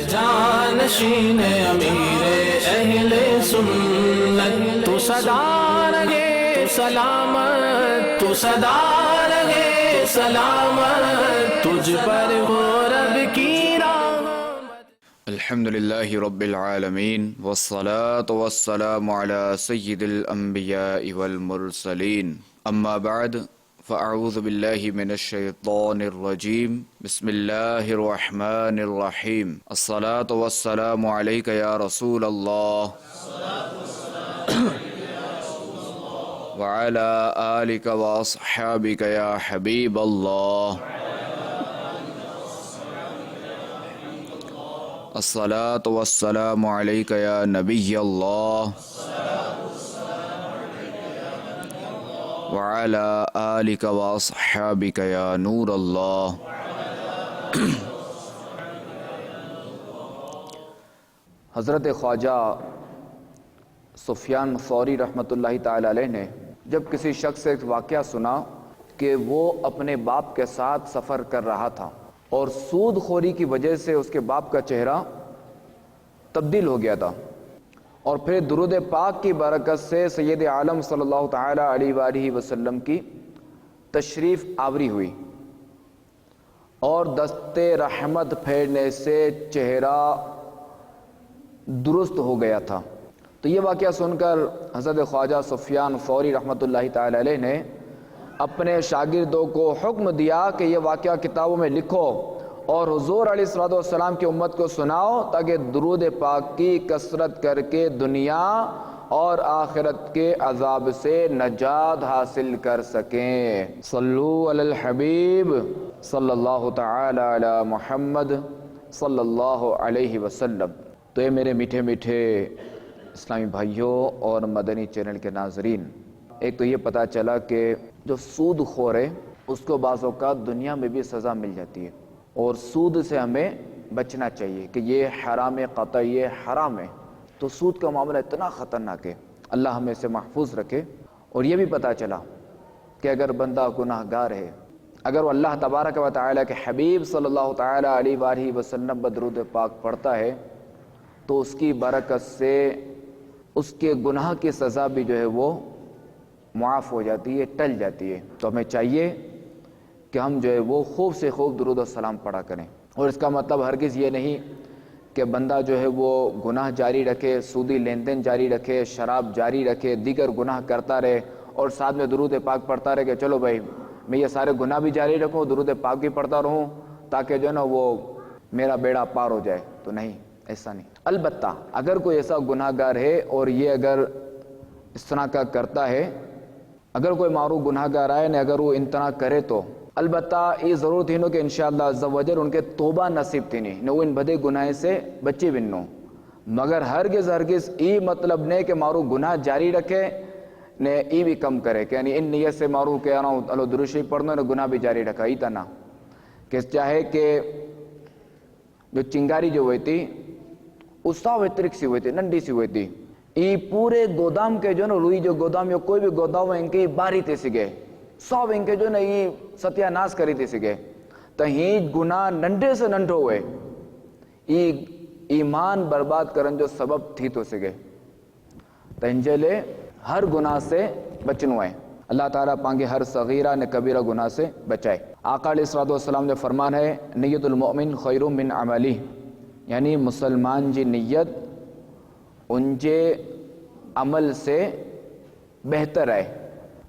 جانشین امیر اہل سنت، تو صدا رہے سلامت، تو صدا رہے سلامت، تجھ پر ہو رب کی رحمت۔ الحمد للہ رب العالمین والصلاة والسلام علی سید الانبیاء والمرسلین، اما بعد فاعوذ باللہ من الشیطان الرجیم، بسم اللہ الرحمن الرحیم، الصلاة والسلام علیک یا رسول اللہ وعلی آلک واصحابک یا حبیب اللہ، الصلاة والسلام علیک یا نبی اللہ وعلی آلک واصحابک یا نور اللہ۔ حضرت خواجہ سفیان ثوری رحمۃ اللہ تعالی علیہ نے جب کسی شخص سے ایک واقعہ سنا کہ وہ اپنے باپ کے ساتھ سفر کر رہا تھا اور سود خوری کی وجہ سے اس کے باپ کا چہرہ تبدیل ہو گیا تھا، اور پھر درود پاک کی برکت سے سید عالم صلی اللہ تعالی علیہ وآلہ وسلم کی تشریف آوری ہوئی اور دست رحمت پھیرنے سے چہرہ درست ہو گیا تھا۔ تو یہ واقعہ سن کر حضرت خواجہ سفیان ثوری رحمۃ اللہ تعالی علیہ نے اپنے شاگردوں کو حکم دیا کہ یہ واقعہ کتابوں میں لکھو اور حضور علیہ الصلوۃ والسلام کی امت کو سناؤ تاکہ درود پاک کی کثرت کر کے دنیا اور آخرت کے عذاب سے نجات حاصل کر سکیں۔ صلو علی الحبیب صلی اللہ تعالی علی محمد صلی اللہ علیہ وسلم۔ تو یہ میرے میٹھے میٹھے اسلامی بھائیوں اور مدنی چینل کے ناظرین، ایک تو یہ پتہ چلا کہ جو سود خور ہے اس کو بعض اوقات دنیا میں بھی سزا مل جاتی ہے، اور سود سے ہمیں بچنا چاہیے کہ یہ حرام قطعی، یہ حرام ہے۔ تو سود کا معاملہ اتنا خطرناک ہے، اللہ ہمیں اسے محفوظ رکھے۔ اور یہ بھی پتہ چلا کہ اگر بندہ گناہ گار ہے، اگر وہ اللہ تبارک و تعالیٰ کے حبیب صلی اللہ تعالیٰ علیہ وآلہ وسلم پر درود پاک پڑھتا ہے تو اس کی برکت سے اس کے گناہ کی سزا بھی جو ہے وہ معاف ہو جاتی ہے، ٹل جاتی ہے۔ تو ہمیں چاہیے کہ ہم جو ہے وہ خوب سے خوب درود و سلام پڑھا کریں، اور اس کا مطلب ہرگز یہ نہیں کہ بندہ جو ہے وہ گناہ جاری رکھے، سودی لین دین جاری رکھے، شراب جاری رکھے، دیگر گناہ کرتا رہے اور ساتھ میں درود پاک پڑھتا رہے کہ چلو بھائی میں یہ سارے گناہ بھی جاری رکھوں، درود پاک بھی پڑھتا رہوں تاکہ جو ہے نا وہ میرا بیڑا پار ہو جائے۔ تو نہیں، ایسا نہیں۔ البتہ اگر کوئی ایسا گناہ گار ہے اور یہ اگر اس طرح کا کرتا ہے، اگر کوئی معروف گناہ گار آئے نہ اگر وہ ان طرح کرے تو البتہ یہ ضرور تھی نو کہ انشاءاللہ عز و جل ان کے توبہ نصیب تھی نہیں نو ان بدے گناہ سے بچے بنو، مگر ہرگز ای مطلب نے کہ معروف گناہ جاری رکھے نے ای بھی کم کرے کہ یعنی ان نیت سے معروف کہہ رہا ہوں اللہ درود شریف پڑھنا نے گناہ بھی جاری رکھا، ایتا نہ کہ چاہے کہ جو چنگاری جو ہوئی تھی اس ساو اترک سی ہوئی تھی، ننڈی سی ہوئی تھی، ای پورے گودام کے جو نا روئی جو گودام یا کوئی بھی گودام ان کے باری تے سگے سب ان کے جو نا یہ ستیہ ناس کری تے سگے تو ہی گناہ ننڈے سے ننڈو ہوئے ای ایمان برباد کرن جو سبب تھی تو سگے تو انجلے ہر گناہ سے بچنو ہے۔ اللہ تعالیٰ پانگے ہر صغیرہ نے کبیرہ گناہ سے بچائے۔ آقا علیہ الصلوۃ والسلام نے فرمان ہے نیت المؤمن خیر من عملی، یعنی مسلمان جی نیت ان جے عمل سے بہتر ہے۔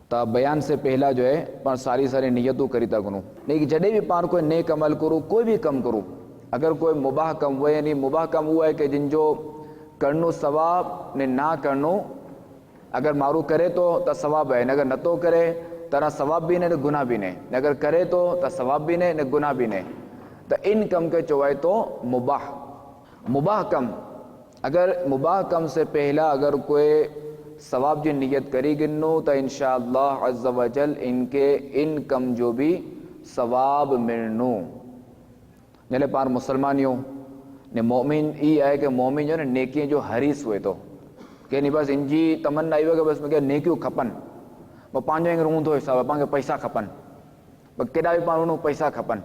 تا بیان سے پہلا جو ہے پر ساری نیتوں کریتا کنوں لیکن جڑے بھی پار کوئی نیک عمل کرو، کوئی بھی کم کرو، اگر کوئی مباح کم ہوئے یعنی مباح کم ہوا ہے کہ جن جو کرنو ثواب نے نہ کرنو، اگر مارو کرے تو تا ثواب ہے، اگر نہ تو کرے ترا ثواب بھی نہیں گناہ بھی نہیں، اگر کرے تو تا ثواب بھی نہیں گناہ بھی نہیں۔ تو ان کم کے چوائے تو مباح کم، اگر مباح کم سے پہلا اگر کوئی ثواب جی نیت کری گنو تو انشاءاللہ عز و جل ان کے ان کم جو بھی ثواب ملنو۔ نلے پار مسلمانیوں نے مومن ای ہے کہ مومن جو ہے نیکیاں جو حریص ہوئے تو کہ نہیں بس ان جی تمنا ہی کہ بس میں کہ نیکیوں کھپن وہ پانچوں انگ رون تو حساب پانچ پیسہ کھپن وہ کیڈا بھی پانچوں پیسہ کھپن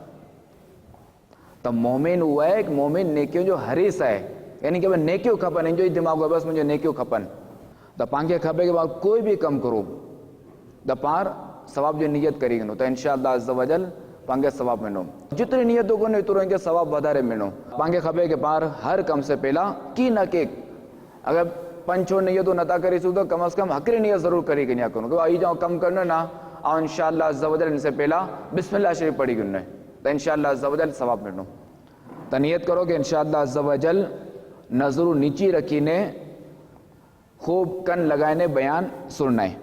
تو مومن ہوا ہے ایک مومن نیکیوں جو حریص ہے، یعنی کہ میں نیکیوں کھپن جو دماغ میں بس مجھے نیکیوں کھپن تو پانکے کھپے کے بعد کوئی بھی کم کرو دا پار ثواب جو نیت کری گنو تو انشاءاللہ عز و جل پانکے ثواب منو، جتنی نیتوں کو نہیں اترو کے ثواب بدارے منو۔ پانکے کھپے کے پار ہر کم سے پہلا کی نہ کہ اگر پنچو نیتوں نتا کری سو تو کم از کم حقری نیت ضرور کری گنیا کنو کہ آئی جاؤ کم کرنا نا اور انشاءاللہ عز و جل ان سے پہلا بسم اللہ شریف پڑھی گنو تو انشاءاللہ عز و جل ثواب منو۔ تو نیت کرو کہ انشاءاللہ عز و جل نظر نیچی رکھینے خوب کن لگائنے بیان سننا ہے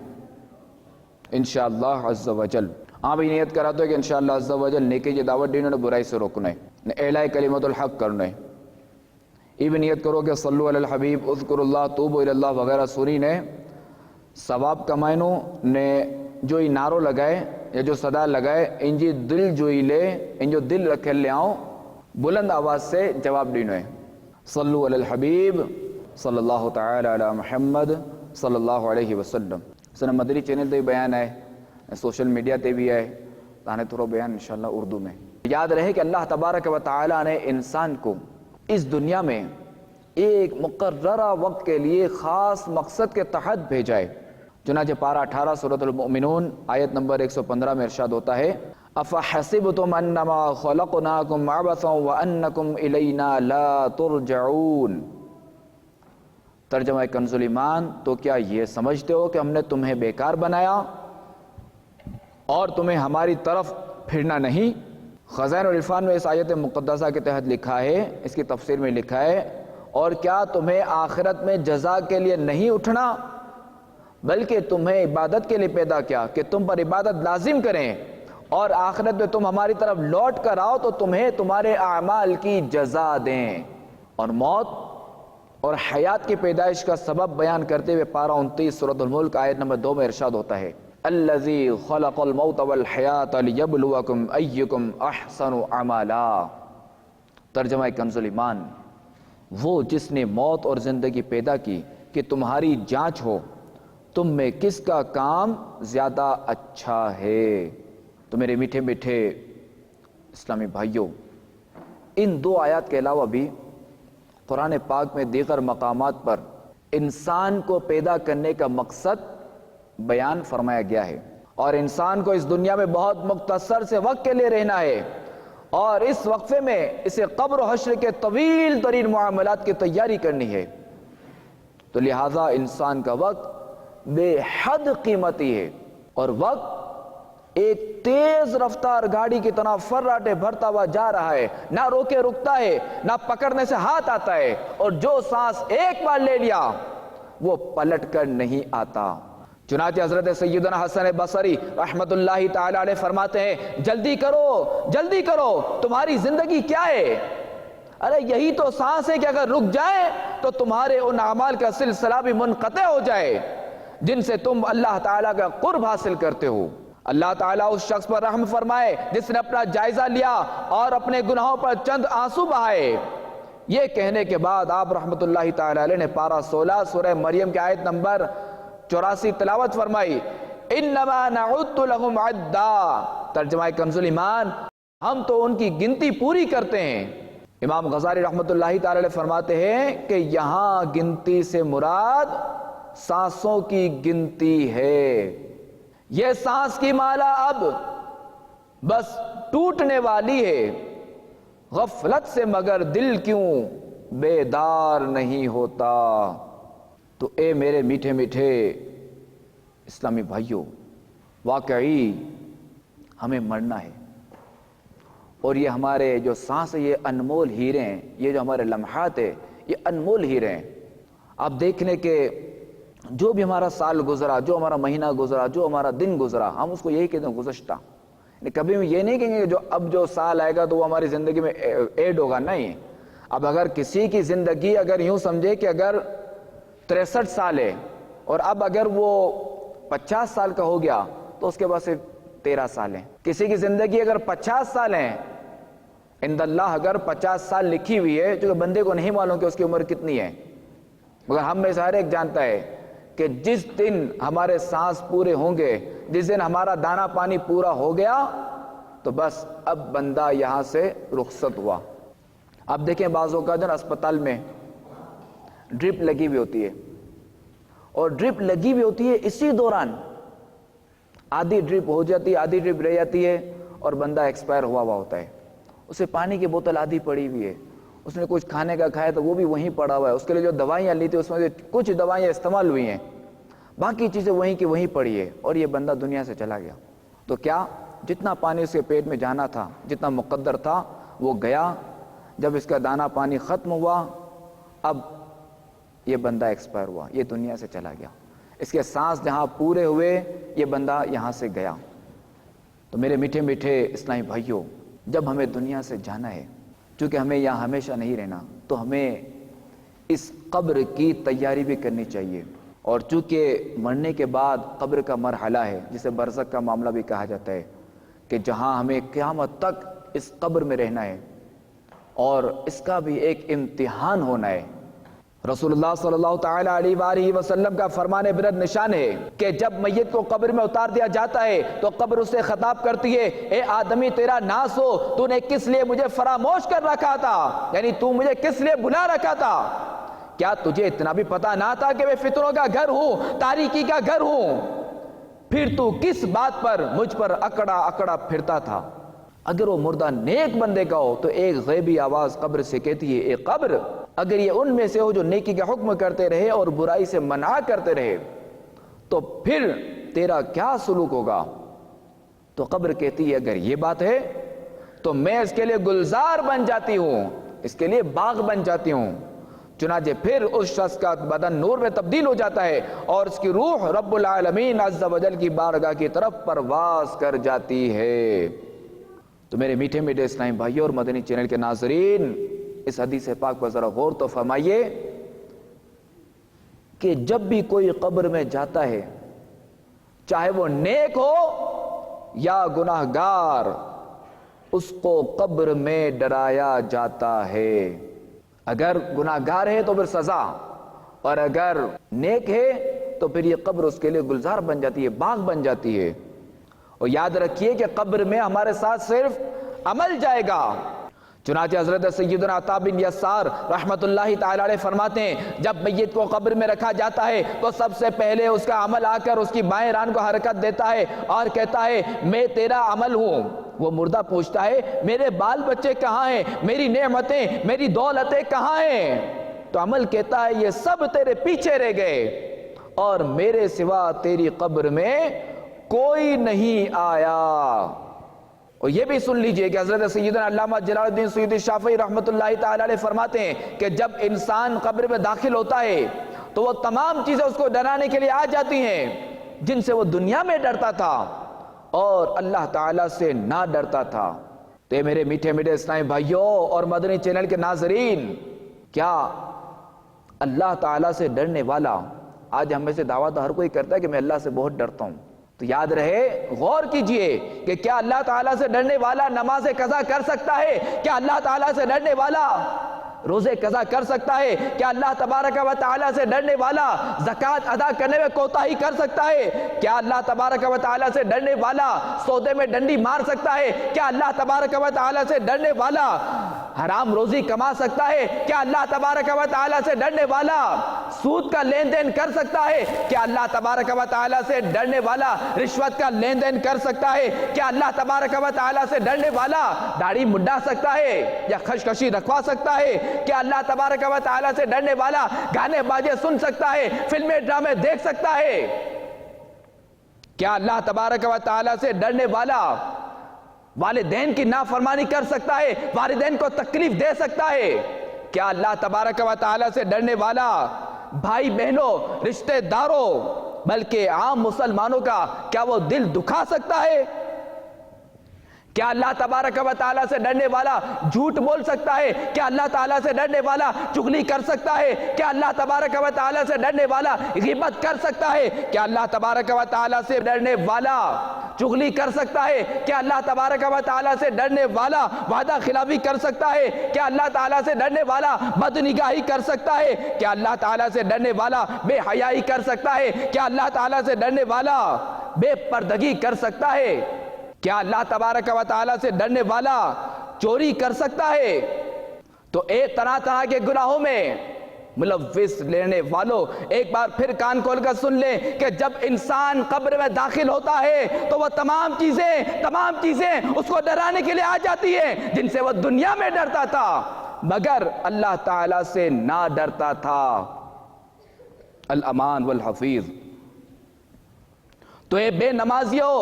انشاءاللہ عز و جل۔ ہاں بھی نیت کرا تو کہ انشاءاللہ عز و جل نیکی کی دعوت دینے برائی سے روکنا ہے، اعلاء کلمت الحق کرنا ہے۔ یہ بھی نیت کرو کہ صلو علی الحبیب اذکر اللہ توبو الی اللہ وغیرہ سوری نے ثواب کمائنو نے جو ہی نعرو لگائے یا جو صدا لگائے ان جی دل جو ہی لے ان جو دل رکھے لے آؤں بلند آواز سے جواب دینو ہے۔ صلو علی الحبیب صلی اللہ تعالی علی محمد صلی اللہ علیہ وسلم۔ سن مدری چینل تے بیان ہے، سوشل میڈیا تے بھی ہے، تانے تھوڑا بیان انشاءاللہ اردو میں۔ یاد رہے کہ اللہ تبارک و تعالی نے انسان کو اس دنیا میں ایک مقررہ وقت کے لیے خاص مقصد کے تحت بھیجا ہے۔ چنانچہ پارہ 18 سورۃ المؤمنون آیت نمبر 115 میں ارشاد ہوتا ہے افحسبتم انما خلقناکم عبثا وانکم الینا لا ترجعون۔ ترجمہ کنز ایمان، تو کیا یہ سمجھتے ہو کہ ہم نے تمہیں بیکار بنایا اور تمہیں ہماری طرف پھرنا نہیں؟ خزائن العرفان میں اس آیت مقدسہ کے تحت لکھا ہے، اس کی تفسیر میں لکھا ہے اور کیا تمہیں آخرت میں جزا کے لیے نہیں اٹھنا بلکہ تمہیں عبادت کے لیے پیدا کیا کہ تم پر عبادت لازم کریں اور آخرت میں تم ہماری طرف لوٹ کر آؤ تو تمہیں تمہارے اعمال کی جزا دیں۔ اور موت اور حیات کی پیدائش کا سبب بیان کرتے ہوئے پارہ 29 سورۃ الملک آیت نمبر 2 میں ارشاد ہوتا ہے الذی خلق الموت والحیات لیبلوکم ایکم احسن عملا۔ ترجمہ کنز ایمان، وہ جس نے موت اور زندگی پیدا کی کہ تمہاری جانچ ہو تم میں کس کا کام زیادہ اچھا ہے۔ تو میرے میٹھے میٹھے اسلامی بھائیوں، ان دو آیات کے علاوہ بھی قرآن پاک میں دیگر مقامات پر انسان کو پیدا کرنے کا مقصد بیان فرمایا گیا ہے اور انسان کو اس دنیا میں بہت مختصر سے وقت کے لیے رہنا ہے اور اس وقفے میں اسے قبر و حشر کے طویل ترین معاملات کی تیاری کرنی ہے۔ تو لہٰذا انسان کا وقت بے حد قیمتی ہے اور وقت ایک تیز رفتار گاڑی کی طرح فراٹے بھرتا ہوا جا رہا ہے، نہ روکے رکتا ہے نہ پکڑنے سے ہاتھ آتا ہے، اور جو سانس ایک بار لے لیا وہ پلٹ کر نہیں آتا۔ چنانچہ حضرت سیدنا حسن بصری رحمت اللہ تعالی علیہ فرماتے ہیں جلدی کرو تمہاری زندگی کیا ہے؟ ارے یہی تو سانس ہے کہ اگر رک جائے تو تمہارے ان اعمال کا سلسلہ بھی منقطع ہو جائے جن سے تم اللہ تعالیٰ کا قرب حاصل کرتے ہو۔ اللہ تعالیٰ اس شخص پر رحم فرمائے جس نے اپنا جائزہ لیا اور اپنے گناہوں پر چند آنسو بہائے۔ یہ کہنے کے بعد آپ رحمت اللہ تعالی علیہ نے پارہ 16 سورہ مریم کی آیت نمبر 84 تلاوت فرمائی انما نعد لهم عدا۔ ترجمہ کنز ایمان، ہم تو ان کی گنتی پوری کرتے ہیں۔ امام غزالی رحمت اللہ تعالی علیہ فرماتے ہیں کہ یہاں گنتی سے مراد سانسوں کی گنتی ہے۔ یہ سانس کی مالا اب بس ٹوٹنے والی ہے، غفلت سے مگر دل کیوں بیدار نہیں ہوتا۔ تو اے میرے میٹھے میٹھے اسلامی بھائیوں، واقعی ہمیں مرنا ہے اور یہ ہمارے جو سانس ہے یہ انمول ہیرے ہیں، یہ جو ہمارے لمحات ہے یہ انمول ہیرے ہیں۔ آپ دیکھنے کے جو بھی ہمارا سال گزرا، جو ہمارا مہینہ گزرا، جو ہمارا دن گزرا، ہم اس کو یہی کہتے ہیں گزشتہ۔ کبھی بھی یہ نہیں کہیں گے کہ اب جو سال آئے گا تو وہ ہماری زندگی میں ایڈ ہوگا، نہیں۔ اب اگر کسی کی زندگی اگر یوں سمجھے کہ اگر 63 سال ہے اور اب اگر وہ 50 سال کا ہو گیا تو اس کے بعد صرف 13 سال ہیں۔ کسی کی زندگی اگر 50 سال ہیں، عند اللہ اگر 50 سال لکھی ہوئی ہے، جو بندے کو نہیں معلوم کہ اس کی عمر کتنی ہے، مگر ہم میں سے ہر ایک جانتا ہے کہ جس دن ہمارے سانس پورے ہوں گے، جس دن ہمارا دانا پانی پورا ہو گیا تو بس اب بندہ یہاں سے رخصت ہوا۔ آپ دیکھیں بعض اوقات اسپتال میں ڈرپ لگی ہوئی ہوتی ہے، اور ڈرپ لگی ہوئی ہوتی ہے، اسی دوران آدھی ڈرپ ہو جاتی ہے، آدھی ڈرپ رہ جاتی ہے، اور بندہ ایکسپائر ہوا ہوتا ہے. اسے پانی کی بوتل آدھی پڑی ہوئی ہے، اس نے کچھ کھانے کا کھایا تو وہ بھی وہیں پڑا ہوا ہے، اس کے لیے جو دوائیاں لی تھی اس میں سے کچھ دوائیاں استعمال ہوئی ہیں، باقی چیزیں وہیں کی وہیں پڑی ہے، اور یہ بندہ دنیا سے چلا گیا. تو کیا جتنا پانی اس کے پیٹ میں جانا تھا، جتنا مقدر تھا، وہ گیا. جب اس کا دانہ پانی ختم ہوا، اب یہ بندہ ایکسپائر ہوا، یہ دنیا سے چلا گیا. اس کے سانس جہاں پورے ہوئے، یہ بندہ یہاں سے گیا. تو میرے میٹھے میٹھے اسلامی بھائیوں، جب ہمیں دنیا سے جانا ہے، چونکہ ہمیں یہاں ہمیشہ نہیں رہنا، تو ہمیں اس قبر کی تیاری بھی کرنی چاہیے. اور چونکہ مرنے کے بعد قبر کا مرحلہ ہے، جسے برزخ کا معاملہ بھی کہا جاتا ہے، کہ جہاں ہمیں قیامت تک اس قبر میں رہنا ہے، اور اس کا بھی ایک امتحان ہونا ہے. رسول اللہ صلی اللہ تعالیٰ علیہ وآلہ وسلم کا فرمان برد نشان ہے کہ جب میت کو قبر میں اتار دیا جاتا ہے تو قبر اسے خطاب کرتی ہے، اے آدمی تیرا ناس ہو، تو نے کس لیے مجھے فراموش کر رکھا تھا؟ یعنی تو مجھے کس لیے بلا رکھا تھا؟ کیا تجھے اتنا بھی پتا نہ تھا کہ میں فطروں کا گھر ہوں، تاریکی کا گھر ہوں؟ پھر تو کس بات پر مجھ پر اکڑا اکڑا پھرتا تھا؟ اگر وہ مردہ نیک بندے کا ہو تو ایک غیبی آواز قبر سے کہتی ہے، اے قبر، اگر یہ ان میں سے ہو جو نیکی کا حکم کرتے رہے اور برائی سے منع کرتے رہے تو پھر تیرا کیا سلوک ہوگا؟ تو قبر کہتی ہے، اگر یہ بات ہے تو میں اس کے لیے گلزار بن جاتی ہوں، اس کے لیے باغ بن جاتی ہوں. چنانچہ پھر اس شخص کا بدن نور میں تبدیل ہو جاتا ہے اور اس کی روح رب العالمین عز و جل کی بارگاہ کی طرف پرواز کر جاتی ہے. تو میرے میٹھے میٹھے اسلامی بھائیوں اور مدنی چینل کے ناظرین، اس حدیث پاک پر ذرا غور تو فرمائیے کہ جب بھی کوئی قبر میں جاتا ہے، چاہے وہ نیک ہو یا گناہگار، اس کو قبر میں ڈرایا جاتا ہے. اگر گناہگار ہے تو پھر سزا، اور اگر نیک ہے تو پھر یہ قبر اس کے لیے گلزار بن جاتی ہے، باغ بن جاتی ہے. اور یاد رکھیے کہ قبر میں ہمارے ساتھ صرف عمل جائے گا. چنانچہ حضرت سیدنا عطا بن یسار رحمت اللہ تعالی علیہ فرماتے ہیں، جب میت کو قبر میں رکھا جاتا ہے تو سب سے پہلے اس کا عمل آ کر اس کی بائیں ران کو حرکت دیتا ہے اور کہتا ہے، میں تیرا عمل ہوں. وہ مردہ پوچھتا ہے، میرے بال بچے کہاں ہیں؟ میری نعمتیں، میری دولتیں کہاں ہیں؟ تو عمل کہتا ہے، یہ سب تیرے پیچھے رہ گئے اور میرے سوا تیری قبر میں کوئی نہیں آیا. اور یہ بھی سن لیجئے کہ حضرت سیدنا علامہ جلال الدین سیوطی شافعی رحمت اللہ تعالی علیہ فرماتے ہیں کہ جب انسان قبر میں داخل ہوتا ہے تو وہ تمام چیزیں اس کو ڈرانے کے لیے آ جاتی ہیں جن سے وہ دنیا میں ڈرتا تھا اور اللہ تعالیٰ سے نہ ڈرتا تھا. تو میرے میٹھے میٹھے اسلامی بھائیوں اور مدنی چینل کے ناظرین، کیا اللہ تعالیٰ سے ڈرنے والا، آج ہم میں سے دعویٰ تو ہر کوئی کرتا ہے کہ میں اللہ سے بہت ڈرتا ہوں، تو یاد رہے، غور کیجئے کہ کیا اللہ تعالیٰ سے ڈرنے والا نماز قضا کر سکتا ہے؟ کیا اللہ تعالیٰ سے ڈرنے والا روزے قضا کر سکتا ہے؟ کیا اللہ تبارک و تعالیٰ سے ڈرنے والا زکوٰۃ ادا کرنے میں کوتاہی کر سکتا ہے؟ کیا اللہ تبارک و تعالیٰ سے ڈرنے والا سودے میں ڈنڈی مار سکتا ہے؟ کیا اللہ تبارک و تعالیٰ سے ڈرنے والا حرام روزی کما سکتا ہے؟ کیا اللہ تبارک و تعالیٰ سے ڈرنے والا سود کا لین دین کر سکتا ہے؟ کیا اللہ تبارک و تعالیٰ سے ڈرنے والا رشوت کا لین دین کر سکتا ہے؟ کیا اللہ تبارک و تعالیٰ سے ڈرنے والا داڑھی منڈا سکتا ہے یا خشخشی رکھوا سکتا ہے؟ کیا اللہ تبارک و تعالیٰ سے ڈرنے والا گانے باجے سن سکتا ہے، فلمیں ڈرامے دیکھ سکتا ہے؟ کیا اللہ تبارک و تعالیٰ سے ڈرنے والا والدین کی نافرمانی کر سکتا ہے، والدین کو تکلیف دے سکتا ہے؟ کیا اللہ تبارک و تعالیٰ سے ڈرنے والا بھائی بہنوں، رشتہ داروں، بلکہ عام مسلمانوں کا کیا وہ دل دکھا سکتا ہے؟ کیا اللہ تبارک و تعالیٰ سے ڈرنے والا جھوٹ بول سکتا ہے؟ کیا اللہ تعالیٰ سے ڈرنے والا چغلی کر سکتا ہے؟ کیا اللہ تبارک و تعالیٰ سے ڈرنے والا غیبت کر سکتا ہے؟ کیا اللہ تبارک و تعالیٰ سے ڈرنے والا چغلی کر سکتا ہے؟ کیا اللہ تبارک و تعالیٰ سے ڈرنے والا وعدہ خلافی کر سکتا ہے؟ کیا اللہ تعالیٰ سے ڈرنے والا بدنگاہی کر سکتا ہے؟ کیا اللہ تعالیٰ سے ڈرنے والا بے حیائی کر سکتا ہے؟ کیا اللہ تعالیٰ سے ڈرنے والا بے پردگی کر سکتا ہے؟ کیا اللہ تبارک و تعالیٰ سے ڈرنے والا چوری کر سکتا ہے؟ تو ایک طرح طرح کے گناہوں میں ملوث لینے والوں ایک بار پھر کان کھول کر سن لیں کہ جب انسان قبر میں داخل ہوتا ہے تو وہ تمام چیزیں اس کو ڈرانے کے لیے آ جاتی ہیں جن سے وہ دنیا میں ڈرتا تھا مگر اللہ تعالی سے نہ ڈرتا تھا۔ الامان والحفیظ۔ تو اے بے نمازیوں،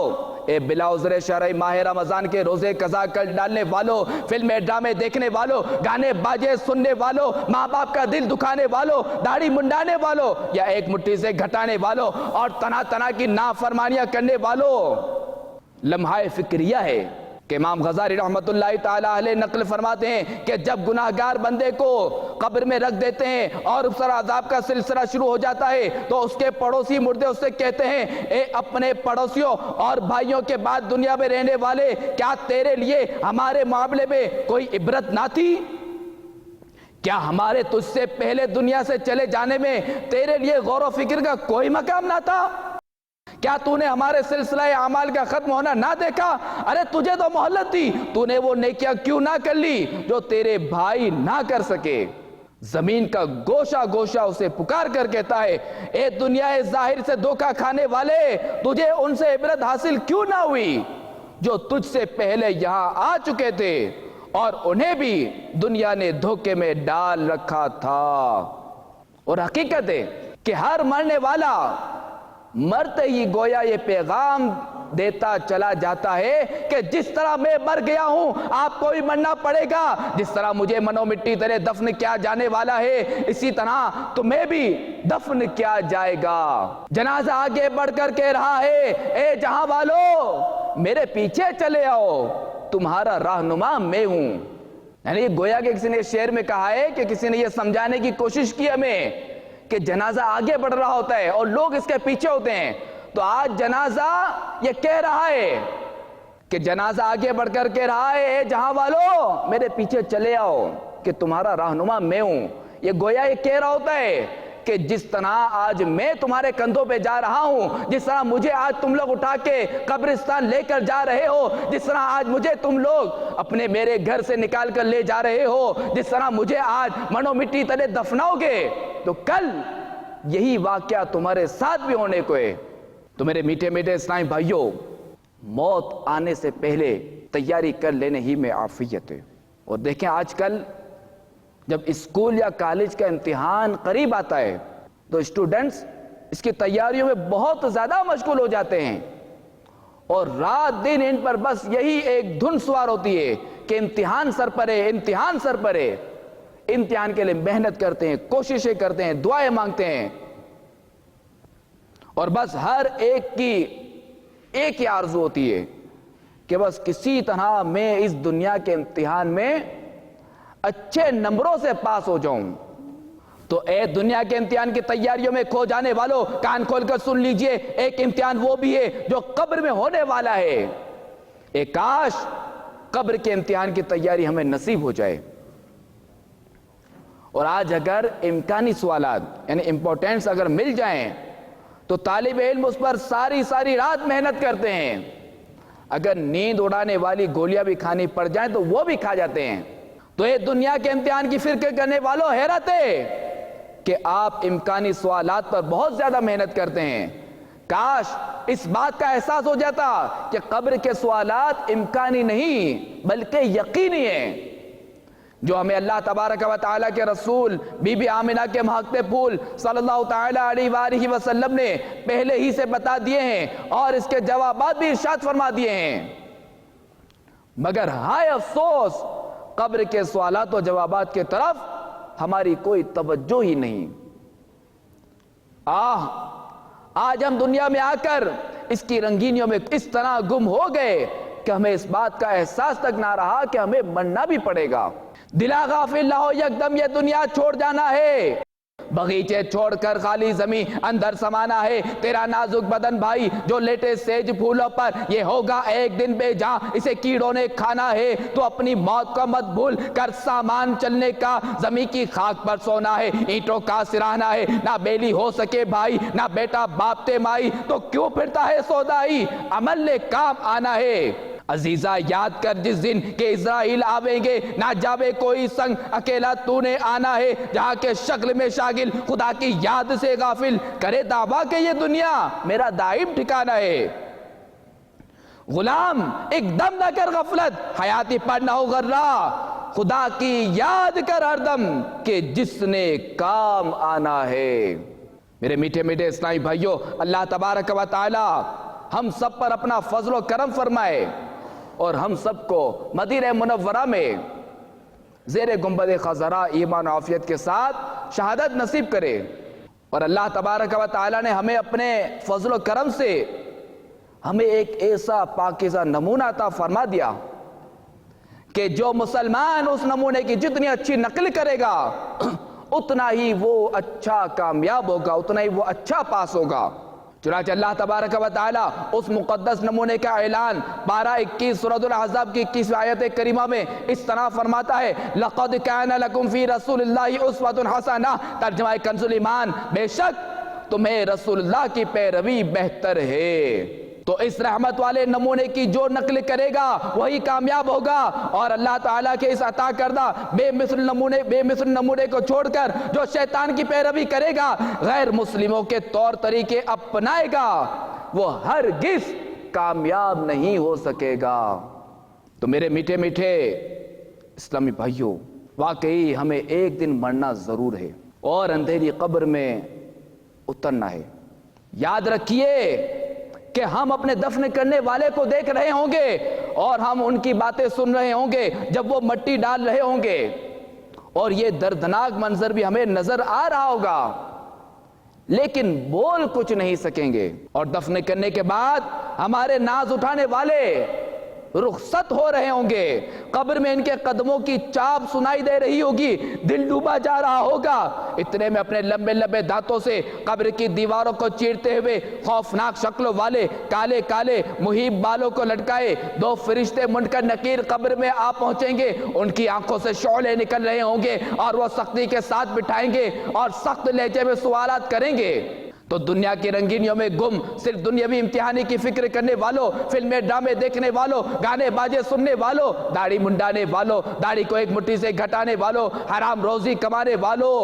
اے بلا عذر شرعی ماہ رمضان کے روزے قضا کر ڈالنے والوں، فلمیں ڈرامے دیکھنے والوں، گانے باجے سننے والوں، ماں باپ کا دل دکھانے والوں، داڑھی منڈانے والوں یا ایک مٹھی سے گھٹانے والوں اور طرح طرح کی نافرمانیاں کرنے والوں، لمحہ فکریہ ہے کہ امام غزالی رحمت اللہ تعالی علیہ نقل فرماتے ہیں کہ جب گناہگار بندے کو قبر میں رکھ دیتے ہیں اور اس پر عذاب کا سلسلہ شروع ہو جاتا ہے تو اس کے پڑوسی مردے اس سے کہتے ہیں، اے اپنے پڑوسیوں اور بھائیوں کے بعد دنیا میں رہنے والے، کیا تیرے لیے ہمارے معاملے میں کوئی عبرت نہ تھی؟ کیا ہمارے تجھ سے پہلے دنیا سے چلے جانے میں تیرے لیے غور و فکر کا کوئی مقام نہ تھا؟ کیا تو نے ہمارے سلسلہ اعمال کا ختم ہونا نہ دیکھا؟ ارے تجھے تو مہلت تھی، تو نے وہ نیکیاں کیوں نہ کر لی جو تیرے بھائی نہ کر سکے؟ زمین کا گوشہ گوشہ اسے پکار کر کہتا ہے، اے دنیا ظاہر سے دھوکہ کھانے والے، تجھے ان سے عبرت حاصل کیوں نہ ہوئی جو تجھ سے پہلے یہاں آ چکے تھے اور انہیں بھی دنیا نے دھوکے میں ڈال رکھا تھا۔ اور حقیقت ہے کہ ہر مرنے والا مرتے ہی گویا یہ پیغام دیتا چلا جاتا ہے کہ جس طرح میں مر گیا ہوں آپ کو بھی مرنا پڑے گا، جس طرح مجھے منو مٹی تیرے دفن کیا جانے والا ہے اسی طرح تمہیں بھی دفن کیا جائے گا۔ جنازہ آگے بڑھ کر کہہ رہا ہے، اے جہاں والو میرے پیچھے چلے آؤ، تمہارا رہنما میں ہوں۔ یعنی گویا کہ کسی نے شعر میں کہا ہے کہ کسی نے یہ سمجھانے کی کوشش کی ہمیں کہ جنازہ آگے بڑھ رہا ہوتا ہے اور لوگ اس کے پیچھے ہوتے ہیں، تو آج جنازہ یہ کہہ رہا ہے کہ جنازہ آگے بڑھ کر کہہ رہا ہے، اے جہاں والو میرے پیچھے چلے آؤ کہ تمہارا رہنما میں ہوں۔ یہ گویا یہ کہہ رہا ہوتا ہے کہ جس طرح آج میں تمہارے کندھوں پہ جا رہا ہوں، جس طرح مجھے آج تم لوگ اٹھا کے قبرستان لے کر جا رہے ہو، جس طرح آج مجھے تم لوگ اپنے میرے گھر سے نکال کر لے جا رہے ہو، جس طرح مجھے آج منو مٹی تلے دفناؤ گے، تو کل یہی واقعہ تمہارے ساتھ بھی ہونے کو ہے۔ تو میرے میٹھے میٹھے اسلامی بھائیوں، موت آنے سے پہلے تیاری کر لینے ہی میں عافیت ہے۔ اور دیکھیں آج کل جب اسکول یا کالج کا امتحان قریب آتا ہے تو اسٹوڈنٹس اس کی تیاریوں میں بہت زیادہ مشغول ہو جاتے ہیں اور رات دن ان پر بس یہی ایک دھن سوار ہوتی ہے کہ امتحان سر پر ہے، امتحان سر پر ہے۔ امتحان کے لیے محنت کرتے ہیں، کوششیں کرتے ہیں، دعائیں مانگتے ہیں اور بس ہر ایک کی ایک ہی آرزو ہوتی ہے کہ بس کسی طرح میں اس دنیا کے امتحان میں اچھے نمبروں سے پاس ہو جاؤں۔ تو اے دنیا کے امتحان کی تیاریوں میں کھو جانے والوں، کان کھول کر سن لیجئے، ایک امتحان وہ بھی ہے جو قبر میں ہونے والا ہے۔ اے کاش قبر کے امتحان کی تیاری ہمیں نصیب ہو جائے۔ اور آج اگر امکانی سوالات یعنی امپورٹنٹس اگر مل جائیں تو طالب علم اس پر ساری رات محنت کرتے ہیں، اگر نیند اڑانے والی گولیاں بھی کھانی پڑ جائیں تو وہ بھی کھا جاتے ہیں۔ تو یہ دنیا کے امتحان کی فکر کرنے والوں حیرت ہے کہ آپ امکانی سوالات پر بہت زیادہ محنت کرتے ہیں۔ کاش اس بات کا احساس ہو جاتا کہ قبر کے سوالات امکانی نہیں بلکہ یقینی ہیں، جو ہمیں اللہ تبارک و تعالیٰ کے رسول بی بی آمنہ کے مہکتے پھول صلی اللہ تعالیٰ علیہ وآلہ وسلم نے پہلے ہی سے بتا دیے ہیں اور اس کے جوابات بھی ارشاد فرما دیے ہیں۔ مگر ہائے افسوس، قبر کے سوالات و جوابات کے طرف ہماری کوئی توجہ ہی نہیں۔ آج ہم دنیا میں آ کر اس کی رنگینیوں میں اس طرح گم ہو گئے کہ ہمیں اس بات کا احساس تک نہ رہا کہ ہمیں مرنا بھی پڑے گا۔ دلا غافل نہ ہو، یکدم یہ دنیا چھوڑ جانا ہے، بغیچے چھوڑ کر خالی زمین اندر سمانا ہے۔ تیرا نازک بدن بھائی جو لیٹے سیج پھولوں پر، یہ ہوگا ایک دن بے جاں، اسے کیڑوں نے کھانا ہے۔ تو اپنی موت کا مت بھول کر سامان چلنے کا، زمین کی خاک پر سونا ہے، اینٹوں کا سراہنا ہے۔ نہ بیلی ہو سکے بھائی، نہ بیٹا باپ تے مائی، تو کیوں پھرتا ہے سودائی، عمل نے کام آنا ہے۔ عزیزہ یاد کر جس دن کہ اسرائیل آویں گے، نہ جاوے کوئی سنگ، اکیلا تو نے آنا ہے، جہاں کے شکل میں شاغل، خدا کی یاد سے غافل، کرے دعویٰ کہ یہ دنیا میرا دائم ٹھکانہ ہے۔ غلام ایک دم نہ کر غفلت، حیاتی پر نہ ہو غرہ، خدا کی یاد کر ہر دم کہ جس نے کام آنا ہے۔ میرے میٹھے میٹھے اسلامی بھائیوں، اللہ تبارک و تعالی ہم سب پر اپنا فضل و کرم فرمائے اور ہم سب کو مدینہ منورہ میں زیر گنبد خضرا ایمان و عافیت کے ساتھ شہادت نصیب کرے، اور اللہ تبارک و تعالی نے ہمیں اپنے فضل و کرم سے ہمیں ایک ایسا پاکیزہ نمونہ عطا فرما دیا کہ جو مسلمان اس نمونے کی جتنی اچھی نقل کرے گا اتنا ہی وہ اچھا کامیاب ہوگا، اتنا ہی وہ اچھا پاس ہوگا۔ چنانچہ اللہ تبارک و تعالی اس مقدس نمونے کا اعلان پارہ 21 سورۃ الاحزاب کی 21 آیت کریمہ میں اس طرح فرماتا ہے، لَقَدْ كَانَ لَكُمْ فِي رَسُولِ اللَّهِ أُسْوَةٌ حَسَنَةٌ، ترجمہ کنز الایمان، بے شک تمہیں رسول اللہ کی پیروی بہتر ہے۔ تو اس رحمت والے نمونے کی جو نقل کرے گا وہی کامیاب ہوگا، اور اللہ تعالیٰ کے اس عطا کردہ بے مثل نمونے کو چھوڑ کر جو شیطان کی پیروی کرے گا، غیر مسلموں کے طور طریقے اپنائے گا، وہ ہرگز کامیاب نہیں ہو سکے گا۔ تو میرے میٹھے میٹھے اسلامی بھائیوں، واقعی ہمیں ایک دن مرنا ضرور ہے اور اندھیری قبر میں اترنا ہے۔ یاد رکھیے کہ ہم اپنے دفن کرنے والے کو دیکھ رہے ہوں گے اور ہم ان کی باتیں سن رہے ہوں گے جب وہ مٹی ڈال رہے ہوں گے، اور یہ دردناک منظر بھی ہمیں نظر آ رہا ہوگا، لیکن بول کچھ نہیں سکیں گے۔ اور دفن کرنے کے بعد ہمارے ناز اٹھانے والے رخصت ہو رہے ہوں گے، قبر میں ان کے قدموں کی چاپ سنائی دے رہی ہوگی، دل ڈوبا جا رہا ہوگا، اتنے میں اپنے لمبے لمبے دانتوں سے قبر کی دیواروں کو چیرتے ہوئے خوفناک شکلوں والے کالے کالے محیب بالوں کو لٹکائے دو فرشتے منکر نکیر قبر میں آ پہنچیں گے، ان کی آنکھوں سے شعلے نکل رہے ہوں گے اور وہ سختی کے ساتھ بٹھائیں گے اور سخت لہجے میں سوالات کریں گے۔ تو دنیا کی رنگینیوں میں گم صرف دنیاوی امتحانی کی فکر کرنے والوں، فلمیں ڈرامے دیکھنے والوں، گانے باجے سننے والوں، داڑھی منڈانے والوں، داڑھی کو ایک مٹھی سے گھٹانے والوں، حرام روزی کمانے والوں،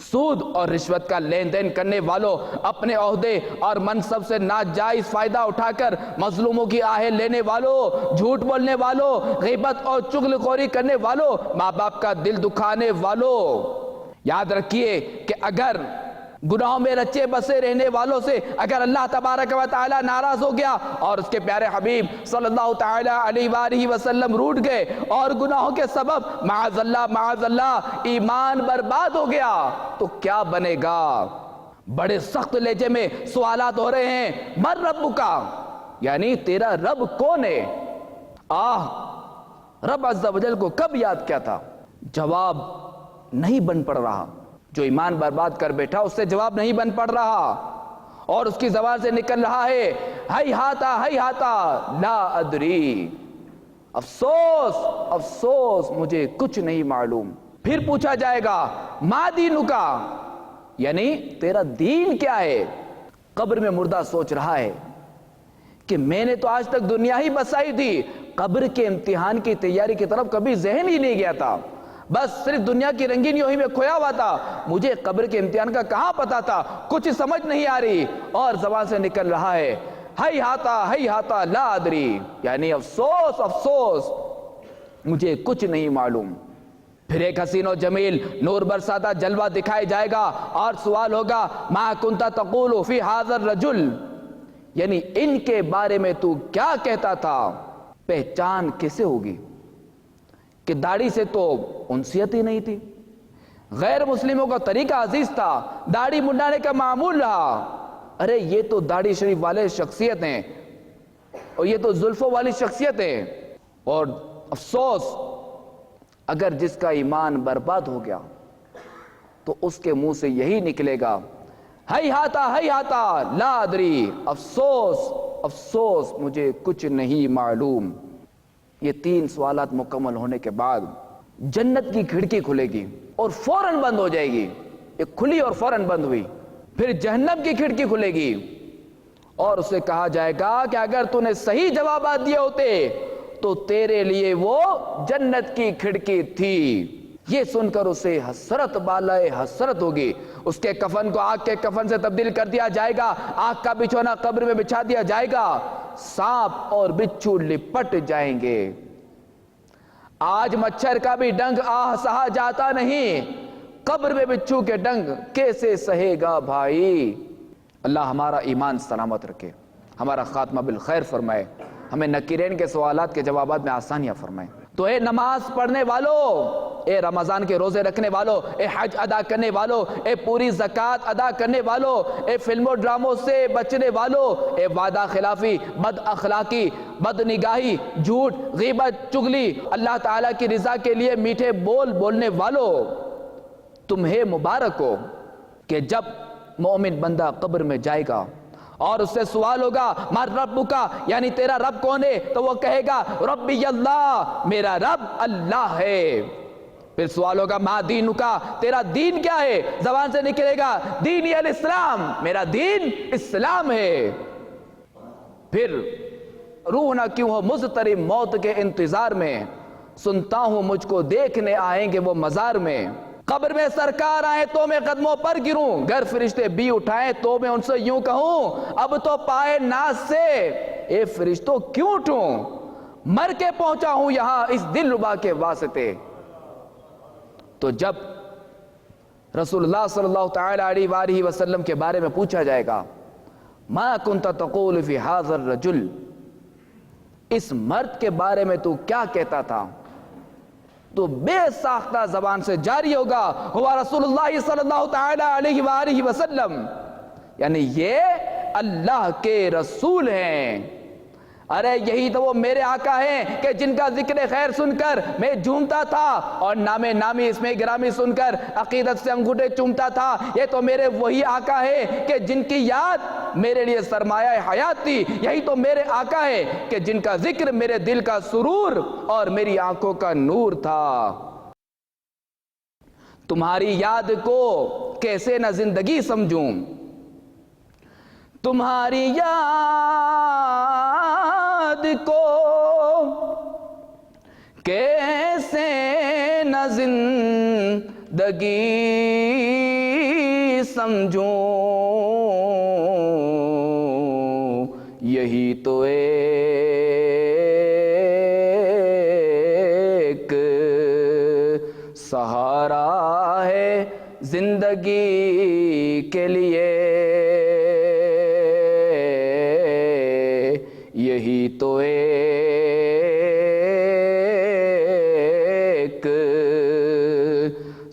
سود اور رشوت کا لین دین کرنے والوں، اپنے عہدے اور منصب سے ناجائز فائدہ اٹھا کر مظلوموں کی آہیں لینے والوں، جھوٹ بولنے والوں، غیبت اور چغل خوری کرنے والوں، ماں باپ کا دل دکھانے والوں۔ یاد رکھیے کہ اگر گناہوں میں رچے بسے رہنے والوں سے اگر اللہ تبارک و تعالی ناراض ہو گیا اور اس کے پیارے حبیب صلی اللہ تعالی علیہ وآلہ وسلم روٹ گئے اور گناہوں کے سبب معاذ اللہ ایمان برباد ہو گیا تو کیا بنے گا؟ بڑے سخت لہجے میں سوالات ہو رہے ہیں، من ربک، یعنی تیرا رب کون ہے؟ رب عز و جل کو کب یاد کیا تھا؟ جواب نہیں بن پڑ رہا، جو ایمان برباد کر بیٹھا اس سے جواب نہیں بن پڑ رہا، اور اس کی زبان سے نکل رہا ہے ہی ہاتا لا ادری، افسوس افسوس مجھے کچھ نہیں معلوم۔ پھر پوچھا جائے گا ما دینکا، یعنی تیرا دین کیا ہے؟ قبر میں مردہ سوچ رہا ہے کہ میں نے تو آج تک دنیا ہی بسائی تھی، قبر کے امتحان کی تیاری کی طرف کبھی ذہن ہی نہیں گیا تھا، بس صرف دنیا کی رنگینیوں ہی میں کھویا ہوا تھا، مجھے قبر کے امتحان کا کہاں پتا تھا، کچھ سمجھ نہیں آ رہی، اور زبان سے نکل رہا ہے ہی ہاتا لا ادری، یعنی افسوس افسوس مجھے کچھ نہیں معلوم۔ پھر ایک حسین و جمیل نور برساتہ جلوہ دکھائے جائے گا اور سوال ہوگا ما کنت تقول فی ھذا الرجل، یعنی ان کے بارے میں تو کیا کہتا تھا؟ پہچان کیسے ہوگی کہ داڑھی سے تو انسیت ہی نہیں تھی، غیر مسلموں کا طریقہ عزیز تھا، داڑھی منڈانے کا معمول رہا، ارے یہ تو داڑھی شریف والے شخصیت ہیں اور یہ تو زلفوں والی شخصیت ہے، اور افسوس اگر جس کا ایمان برباد ہو گیا تو اس کے منہ سے یہی نکلے گا ہی ہاتا لا ادری، افسوس افسوس مجھے کچھ نہیں معلوم۔ یہ تین سوالات مکمل ہونے کے بعد جنت کی کھڑکی کھلے گی اور فوراً بند ہو جائے گی، ایک کھلی اور فوراً بند ہوئی۔ پھر جہنم کی کھڑکی کھلے گی اور اسے کہا جائے گا کہ اگر تو نے صحیح جوابات دیے ہوتے تو تیرے لیے وہ جنت کی کھڑکی تھی۔ یہ سن کر اسے حسرت بالائے حسرت ہوگی، اس کے کفن کو آگ کے کفن سے تبدیل کر دیا جائے گا، آگ کا بچھونا قبر میں بچھا دیا جائے گا، سانپ اور بچھو لپٹ جائیں گے۔ آج مچھر کا بھی ڈنگ آہ سہا جاتا نہیں، قبر میں بچھو کے ڈنگ کیسے سہے گا بھائی؟ اللہ ہمارا ایمان سلامت رکھے، ہمارا خاتمہ بالخیر فرمائے، ہمیں نکیرین کے سوالات کے جوابات میں آسانیاں فرمائے۔ تو اے نماز پڑھنے والو، اے رمضان کے روزے رکھنے والو، اے حج ادا کرنے والو، اے پوری زکوٰۃ ادا کرنے والو، اے فلموں ڈراموں سے بچنے والو، اے وعدہ خلافی، بد اخلاقی، بد نگاہی، جھوٹ، غیبت، چغلی، اللہ تعالیٰ کی رضا کے لیے میٹھے بول بولنے والو، تمہیں مبارک ہو کہ جب مومن بندہ قبر میں جائے گا اور اس سے سوال ہوگا مر رب کا، یعنی تیرا رب کون ہے؟ تو وہ کہے گا ربی اللہ، میرا رب اللہ ہے۔ پھر سوال ہوگا ما دین کا، تیرا دین کیا ہے؟ زبان سے نکلے گا دینی الاسلام، میرا دین اسلام ہے۔ پھر روح نہ کیوں ہو مضطرب موت کے انتظار میں، سنتا ہوں مجھ کو دیکھنے آئیں گے وہ مزار میں۔ قبر میں سرکار آئے تو میں قدموں پر گروں، گر فرشتے بھی اٹھائیں تو میں ان سے یوں کہوں اب تو پائے ناز سے اے فرشتوں کیوں اٹھوں، مر کے پہنچا ہوں یہاں اس دل ربا کے واسطے۔ تو جب رسول اللہ صلی اللہ تعالی علیہ وآلہ وسلم کے بارے میں پوچھا جائے گا ما کنت تقول فی ھذا الرجل، اس مرد کے بارے میں تو کیا کہتا تھا، تو بے ساختہ زبان سے جاری ہوگا ہوا رسول اللہ صلی اللہ تعالی علیہ وآلہ وسلم، یعنی یہ اللہ کے رسول ہیں۔ ارے یہی تو وہ میرے آقا ہیں کہ جن کا ذکر خیر سن کر میں جھومتا تھا اور نام نامی اسم گرامی سن کر عقیدت سے انگوٹھے چومتا تھا۔ یہ تو میرے وہی آقا ہے کہ جن کی یاد میرے لیے سرمایہ حیات تھی۔ یہی تو میرے آقا ہے کہ جن کا ذکر میرے دل کا سرور اور میری آنکھوں کا نور تھا۔ تمہاری یاد کو کیسے نہ زندگی سمجھوں، تمہاری یاد کو کیسے نہ زندگی سمجھوں، یہی تو ایک سہارا ہے زندگی کے لیے، یہی تو ایک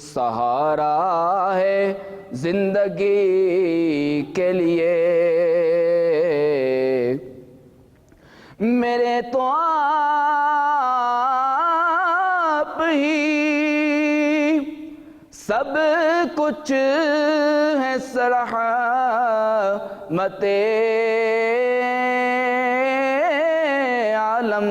سہارا ہے زندگی کے لیے۔ میرے تو آپ ہی سب کچھ ہے رحمت عالم،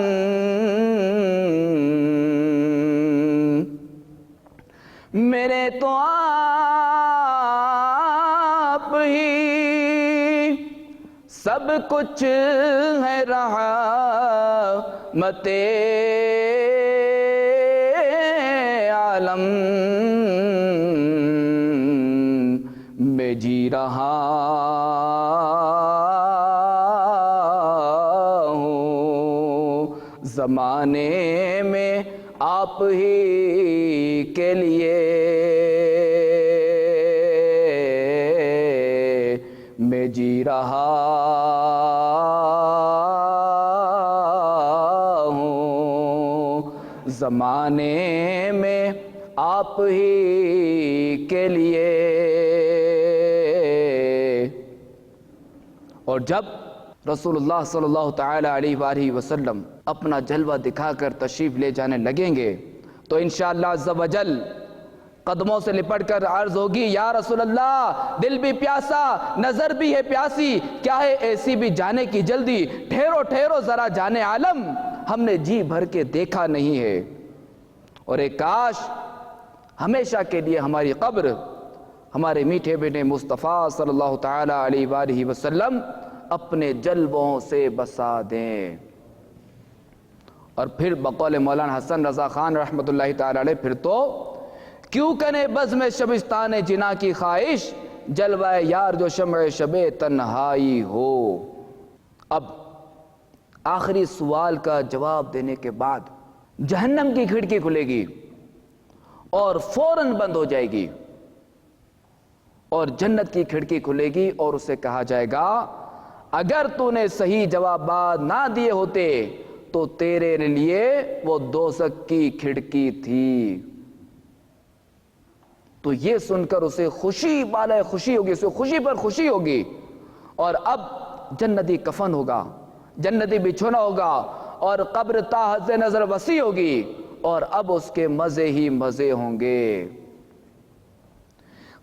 میرے تو آپ ہی سب کچھ ہے رحمت عالم، میں جی رہا ہوں زمانے میں آپ ہی کے لیے، میں جی رہا ہوں زمانے میں آپ ہی کے لیے۔ اور جب رسول اللہ صلی اللہ تعالی علیہ وآلہ وسلم اپنا جلوہ دکھا کر تشریف لے جانے لگیں گے تو انشاءاللہ عز و جل قدموں سے لپٹ کر عرض ہوگی یا رسول اللہ دل بھی پیاسا نظر بھی ہے پیاسی، کیا ہے ایسی بھی جانے کی جلدی، ٹھہرو ٹھہرو ذرا جانے عالم، ہم نے جی بھر کے دیکھا نہیں ہے۔ اور ایک کاش ہمیشہ کے لیے ہماری قبر ہمارے میٹھے بیٹے مصطفیٰ صلی اللہ تعالی علیہ وآلہ وسلم اپنے جلووں سے بسا دیں۔ اور پھر بقول مولانا حسن رضا خان رحمۃ اللہ تعالی علیہ پھر تو کیوں کنے بزم شبستان جنا کی خواہش، جلوہ یار جو شمع شب تنہائی ہو۔ اب آخری سوال کا جواب دینے کے بعد جہنم کی کھڑکی کھلے گی اور فوراً بند ہو جائے گی، اور جنت کی کھڑکی کھلے گی اور اسے کہا جائے گا اگر تو نے صحیح جوابات نہ دیے ہوتے تو تیرے لیے وہ دوزخ کی کھڑکی تھی۔ تو یہ سن کر اسے خوشی بالائے خوشی ہوگی، اسے خوشی پر خوشی ہوگی، اور اب جنتی کفن ہوگا، جنتی بچھونا ہوگا، اور قبر تا حد سے نظر وسیع ہوگی، اور اب اس کے مزے ہی مزے ہوں گے۔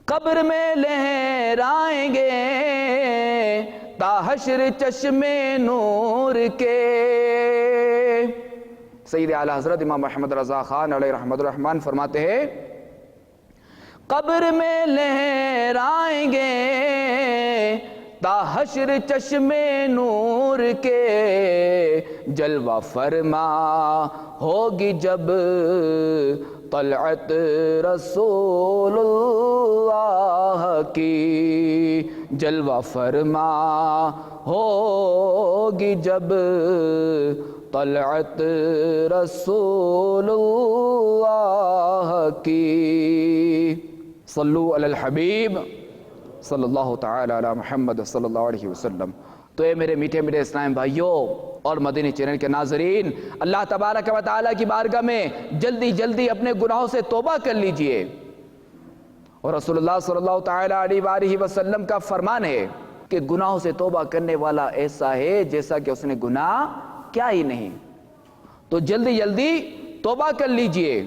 قبر میں لہرائیں گے تا حشر چشم نور کے۔ سید اعلی حضرت امام محمد رضا خان علیہ رحمت الرحمن فرماتے ہیں قبر میں لہرائیں گے تا حشر چشم نور کے، جلوہ فرما ہوگی جب طلعت رسول اللہ کی، جلوہ فرما ہوگی جب طلعت رسول اللہ کی۔ صلو علی الحبیب صلی اللہ تعالی علی محمد صلی اللہ علیہ وسلم۔ تو اے میرے میٹھے میٹھے اسلام بھائیوں اور مدنی چینل کے ناظرین، اللہ تبارک و تعالیٰ کی بارگاہ میں جلدی جلدی اپنے گناہوں سے توبہ کر لیجئے، اور رسول اللہ صلی اللہ تعالی علیہ وآلہ وسلم کا فرمان ہے کہ گناہوں سے توبہ کرنے والا ایسا ہے جیسا کہ اس نے گناہ کیا ہی نہیں۔ تو جلدی جلدی توبہ کر لیجئے۔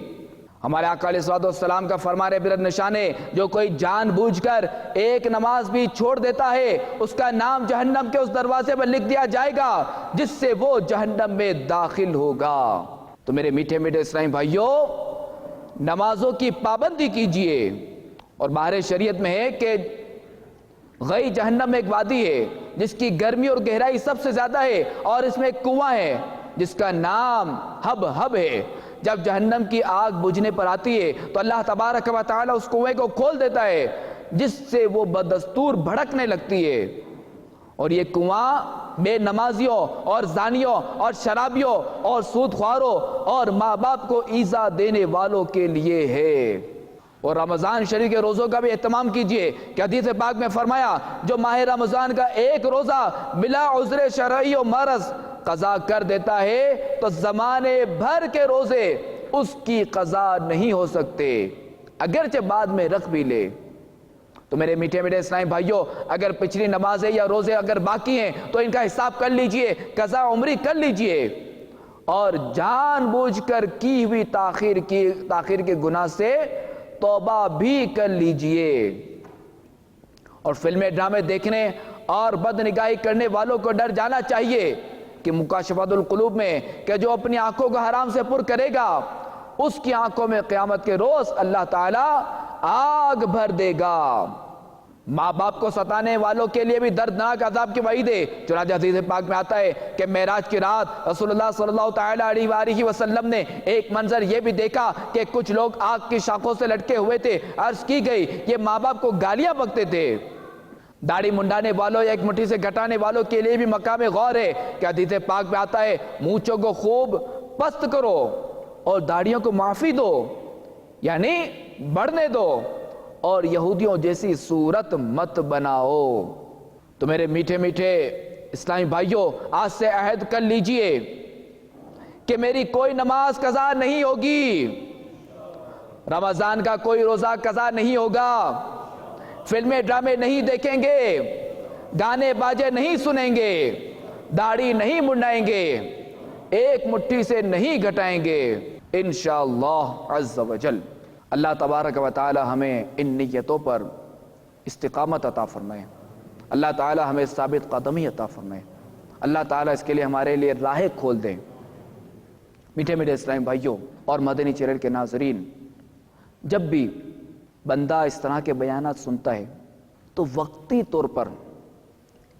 ہمارے آقا علیہ الصلوۃ والسلام کا فرمان عبرت نشان ہے جو کوئی جان بوجھ کر ایک نماز بھی چھوڑ دیتا ہے اس کا نام جہنم کے اس دروازے پر لکھ دیا جائے گا جس سے وہ جہنم میں داخل ہوگا۔ تو میرے میٹھے میٹھے اسلامی بھائیوں، نمازوں کی پابندی کیجئے۔ اور باہر شریعت میں ہے کہ غی جہنم میں ایک وادی ہے جس کی گرمی اور گہرائی سب سے زیادہ ہے، اور اس میں ایک کنواں ہے جس کا نام حب ہے۔ جب جہنم کی آگ بجھنے پر آتی ہے تو اللہ تبارک و تعالی اس کنویں کو کھول دیتا ہے جس سے وہ بدستور بھڑکنے لگتی ہے، اور یہ کنواں بے نمازیوں اور زانیوں اور شرابیوں اور سود خواروں اور ماں باپ کو ایذا دینے والوں کے لیے ہے۔ اور رمضان شریف کے روزوں کا بھی اہتمام کیجئے کہ حدیث پاک میں فرمایا جو ماہ رمضان کا ایک روزہ بلا عذر شرعی و مرض قضا کر دیتا ہے تو زمانے بھر کے روزے اس کی قضا نہیں ہو سکتے اگرچہ بعد میں رکھ بھی لے۔ تو میرے میٹھے میٹھے اسلامی بھائیوں، اگر پچھلی نمازیں یا روزے اگر باقی ہیں تو ان کا حساب کر لیجئے، قضا عمری کر لیجئے، اور جان بوجھ کر کی ہوئی تاخیر کے گناہ سے توبہ بھی کر لیجئے۔ اور فلمیں ڈرامے دیکھنے اور بد نگاہی کرنے والوں کو ڈر جانا چاہیے کہ مکاشفات القلوب میں کہ جو اپنی آنکھوں کو حرام سے پر کرے گا اس کی آنکھوں میں قیامت کے روز اللہ تعالی آگ بھر دے گا۔ ماں باپ کو ستانے والوں کے لیے بھی دردناک عذاب کی وعید ہے۔ چنانچہ حدیث پاک میں آتا ہے کہ معراج کی رات رسول اللہ صلی اللہ تعالی علیہ وآلہ وسلم نے ایک منظر یہ بھی دیکھا کہ کچھ لوگ آگ کی شاخوں سے لٹکے ہوئے تھے۔ عرض کی گئی یہ ماں باپ کو گالیاں بکتے تھے۔ داڑھی منڈانے والوں یا ایک مٹھی سے گھٹانے والوں کے لیے بھی مقام غور ہے کہ حدیث پاک میں آتا ہے مونچھوں کو خوب پست کرو اور داڑھیوں کو معافی دو، یعنی بڑھنے دو، اور یہودیوں جیسی صورت مت بناؤ۔ تو میرے میٹھے میٹھے اسلامی بھائیوں، آج سے عہد کر لیجئے کہ میری کوئی نماز قضا نہیں ہوگی، رمضان کا کوئی روزہ قضا نہیں ہوگا، فلمیں ڈرامے نہیں دیکھیں گے، گانے باجے نہیں سنیں گے، داڑھی نہیں منڈائیں گے، ایک مٹھی سے نہیں گھٹائیں گے انشاءاللہ عز و جل۔ اللہ تبارک و تعالی ہمیں ان نیتوں پر استقامت عطا فرمائے، اللہ تعالی ہمیں ثابت قدمی عطا فرمائے، اللہ تعالی اس کے لیے ہمارے لیے راہیں کھول دیں۔ میٹھے میٹھے اسلامی بھائیوں اور مدنی چینل کے ناظرین، جب بھی بندہ اس طرح کے بیانات سنتا ہے تو وقتی طور پر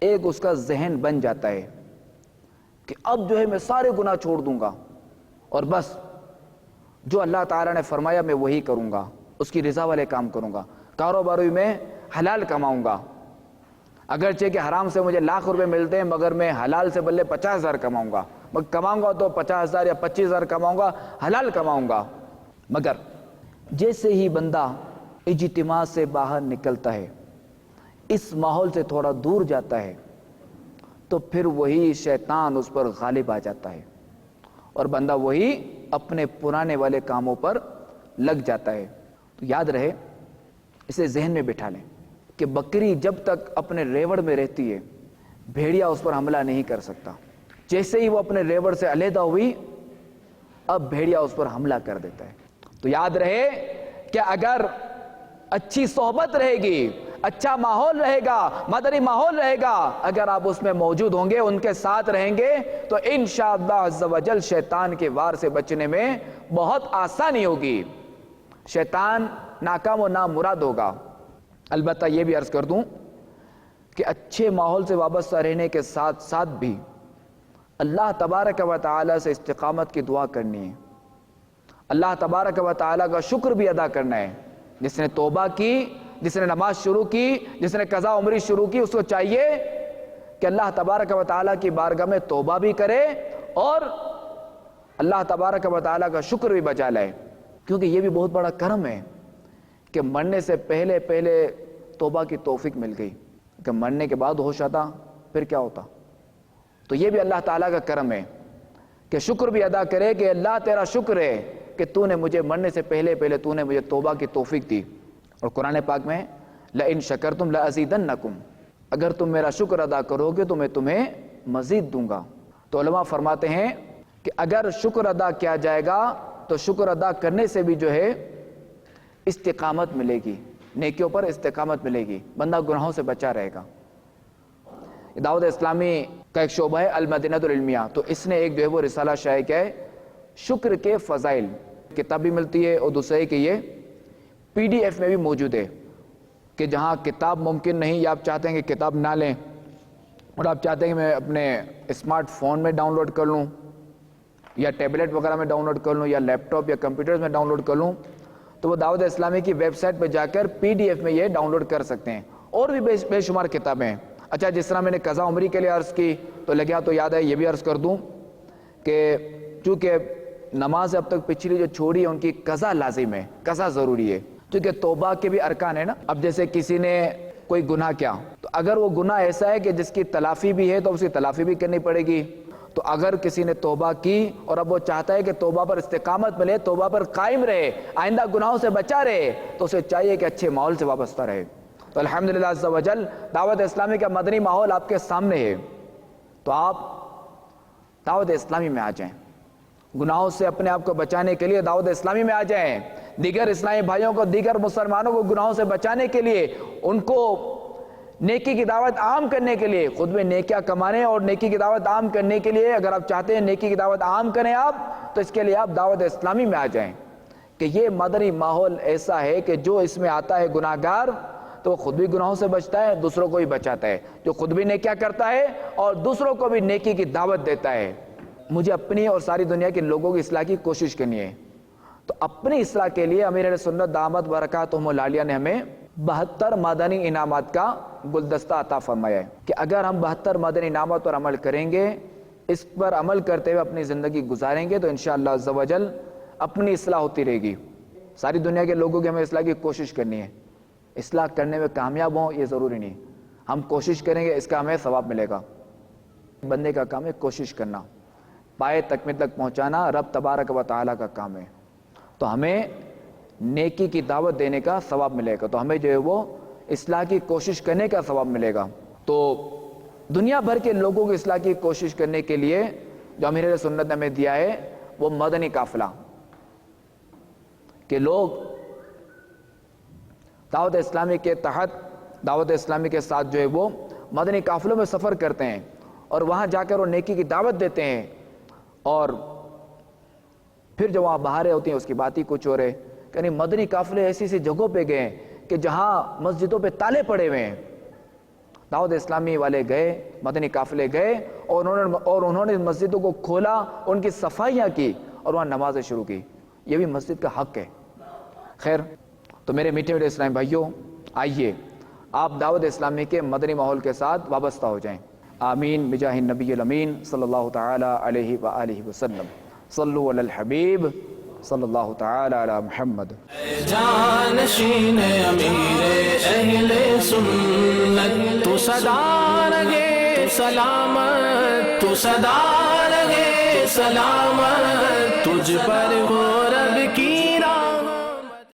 ایک اس کا ذہن بن جاتا ہے کہ اب جو ہے میں سارے گناہ چھوڑ دوں گا اور بس جو اللہ تعالیٰ نے فرمایا میں وہی کروں گا، اس کی رضا والے کام کروں گا، کاروباری میں حلال کماؤں گا، اگرچہ کہ حرام سے مجھے لاکھ روپے ملتے ہیں مگر میں حلال سے بدلے 50,000 کماؤں گا، مگر کماؤں گا تو 50,000 یا 25,000 کماؤں گا، حلال کماؤں گا۔ مگر جیسے ہی بندہ اجتماع سے باہر نکلتا ہے، اس ماحول سے تھوڑا دور جاتا ہے، تو پھر وہی شیطان اس پر غالب آ جاتا ہے اور بندہ وہی اپنے پرانے والے کاموں پر لگ جاتا ہے۔ تو یاد رہے، اسے ذہن میں بٹھا لیں کہ بکری جب تک اپنے ریوڑ میں رہتی ہے بھیڑیا اس پر حملہ نہیں کر سکتا، جیسے ہی وہ اپنے ریوڑ سے علیحدہ ہوئی اب بھیڑیا اس پر حملہ کر دیتا ہے۔ تو یاد رہے کہ اگر اچھی صحبت رہے گی، اچھا ماحول رہے گا، مدنی ماحول رہے گا، اگر آپ اس میں موجود ہوں گے، ان کے ساتھ رہیں گے تو انشاءاللہ عز و جل شیطان کے وار سے بچنے میں بہت آسانی ہوگی، شیطان ناکام و نامراد ہوگا۔ البتہ یہ بھی عرض کر دوں کہ اچھے ماحول سے وابستہ رہنے کے ساتھ ساتھ بھی اللہ تبارک و تعالی سے استقامت کی دعا کرنی ہے، اللہ تبارک و تعالی کا شکر بھی ادا کرنا ہے۔ جس نے توبہ کی، جس نے نماز شروع کی، جس نے قضا عمری شروع کی، اس کو چاہیے کہ اللہ تبارک و تعالیٰ کی بارگاہ میں توبہ بھی کرے اور اللہ تبارک و تعالیٰ کا شکر بھی بجا لائے، کیونکہ یہ بھی بہت بڑا کرم ہے کہ مرنے سے پہلے پہلے توبہ کی توفیق مل گئی، کہ مرنے کے بعد ہوش آتا پھر کیا ہوتا۔ تو یہ بھی اللہ تعالیٰ کا کرم ہے کہ شکر بھی ادا کرے کہ اللہ تیرا شکر ہے کہ تو نے مجھے مرنے سے پہلے پہلے تو نے مجھے توبہ کی توفیق دی۔ اور قرآن پاک میں لَإِن شَكَرْتُمْ لَأَزِيدَنَّكُمْ، اگر تم میرا شکر ادا کرو گے تو میں تمہیں مزید دوں گا۔ تو علماء فرماتے ہیں کہ اگر شکر ادا کیا جائے گا تو شکر ادا کرنے سے بھی جو ہے استقامت ملے گی، نیکیوں پر استقامت ملے گی، بندہ گناہوں سے بچا رہے گا۔ دعوت اسلامی کا ایک شعبہ ہے المدینۃ العلمیہ، تو اس نے ایک جو ہے وہ رسالہ شائع کیا ہے شکر کے فضائل، کتاب بھی ملتی ہے، اور دوسرے کہ یہ PDF میں بھی موجود ہے، کہ جہاں کتاب ممکن نہیں یا آپ چاہتے ہیں کہ کتاب نہ لیں اور آپ چاہتے ہیں کہ میں اپنے اسمارٹ فون میں ڈاؤن لوڈ کر لوں یا ٹیبلٹ وغیرہ میں ڈاؤن لوڈ کر لوں یا لیپ ٹاپ یا کمپیوٹر میں ڈاؤن لوڈ کر لوں، تو وہ دعوت اسلامی کی ویب سائٹ پہ جا کر PDF میں یہ ڈاؤن لوڈ کر سکتے ہیں۔ اور بھی بے شمار کتابیں ہیں۔ اچھا، جس طرح میں نے قضا عمری کے لیے عرض کی تو لگیا تو یاد ہے یہ بھی عرض کر دوں کہ چونکہ نماز اب تک پچھلی جو چھوڑی ہے ان کی قضا لازم ہے، قضا ضروری ہے، کیونکہ توبہ کے بھی ارکان ہے نا۔ اب جیسے کسی نے کوئی گناہ کیا تو اگر وہ گناہ ایسا ہے کہ جس کی تلافی بھی ہے تو اس کی تلافی بھی کرنی پڑے گی، تو اگر کسی نے توبہ کی اور اب وہ چاہتا ہے کہ توبہ پر استقامت ملے، توبہ پر قائم رہے، آئندہ گناہوں سے بچا رہے، تو اسے چاہیے کہ اچھے ماحول سے وابستہ رہے۔ تو الحمدللہ عز و جل دعوت اسلامی کا مدنی ماحول آپ کے سامنے ہے، تو آپ دعوت اسلامی میں آ جائیں، گناہوں سے اپنے آپ کو بچانے کے لیے دعوت اسلامی میں آ جائیں، دیگر اسلامی بھائیوں کو، دیگر مسلمانوں کو گناہوں سے بچانے کے لیے، ان کو نیکی کی دعوت عام کرنے کے لیے، خود میں نیکیاں کمانے اور نیکی کی دعوت عام کرنے کے لیے اگر آپ چاہتے ہیں نیکی کی دعوت عام کریں آپ، تو اس کے لیے آپ دعوت اسلامی میں آ جائیں، کہ یہ مدنی ماحول ایسا ہے کہ جو اس میں آتا ہے گناہگار تو وہ خود بھی گناہوں سے بچتا ہے، دوسروں کو بھی بچاتا ہے، جو خود بھی نیکیاں کرتا ہے اور دوسروں کو بھی نیکی کی دعوت دیتا ہے۔ مجھے اپنی اور ساری دنیا کے لوگوں کی اصلاح کی کوشش کرنی ہے، تو اپنی اصلاح کے لیے امیر اہل سنت دامت برکاتہم العالیہ نے ہمیں 72 مدنی انعامات کا گلدستہ عطا فرمایا ہے، کہ اگر ہم 72 مدنی انعامات پر عمل کریں گے، اس پر عمل کرتے ہوئے اپنی زندگی گزاریں گے، تو انشاءاللہ عز و جل اپنی اصلاح ہوتی رہے گی۔ ساری دنیا کے لوگوں کی ہمیں اصلاح کی کوشش کرنی ہے، اصلاح کرنے میں کامیاب ہوں یہ ضروری نہیں، ہم کوشش کریں گے اس کا ہمیں ثواب ملے گا۔ بندے کا کام ہے کوشش کرنا، پائے تکمیل تک پہنچانا رب تبارک و تعالیٰ کا کام ہے، تو ہمیں نیکی کی دعوت دینے کا ثواب ملے گا، تو ہمیں جو ہے وہ اصلاح کی کوشش کرنے کا ثواب ملے گا۔ تو دنیا بھر کے لوگوں کی اصلاح کی کوشش کرنے کے لیے جو امیر اہل سنت نے ہمیں دیا ہے وہ مدنی قافلہ، کہ لوگ دعوت اسلامی کے تحت، دعوت اسلامی کے ساتھ جو ہے وہ مدنی قافلوں میں سفر کرتے ہیں اور وہاں جا کر وہ نیکی کی دعوت دیتے ہیں، اور پھر جو وہاں بہاریں ہوتی ہیں اس کی بات ہی کچھ اور ہے۔ یعنی مدنی قافلے ایسی ایسی جگہوں پہ گئے کہ جہاں مسجدوں پہ تالے پڑے ہوئے ہیں، دعوت اسلامی والے گئے، مدنی قافلے گئے اور انہوں نے مسجدوں کو کھولا، ان کی صفائیاں کی اور وہاں نمازیں شروع کی. یہ بھی مسجد کا حق ہے. خیر، تو میرے میٹھے میٹھے اسلامی بھائیوں، آئیے آپ دعوت اسلامی کے مدنی ماحول کے ساتھ وابستہ ہو جائیں. آمین بجاہ النبی الامین صلی اللہ تعالی علیہ وآلہ وسلم. صلو علی الحبیب صلی اللہ تعالی علی محمد. جانشین امیر اہل سنت تو سدا رہے سلامت، تو سدا رہے سلامت، تجھ پر ہو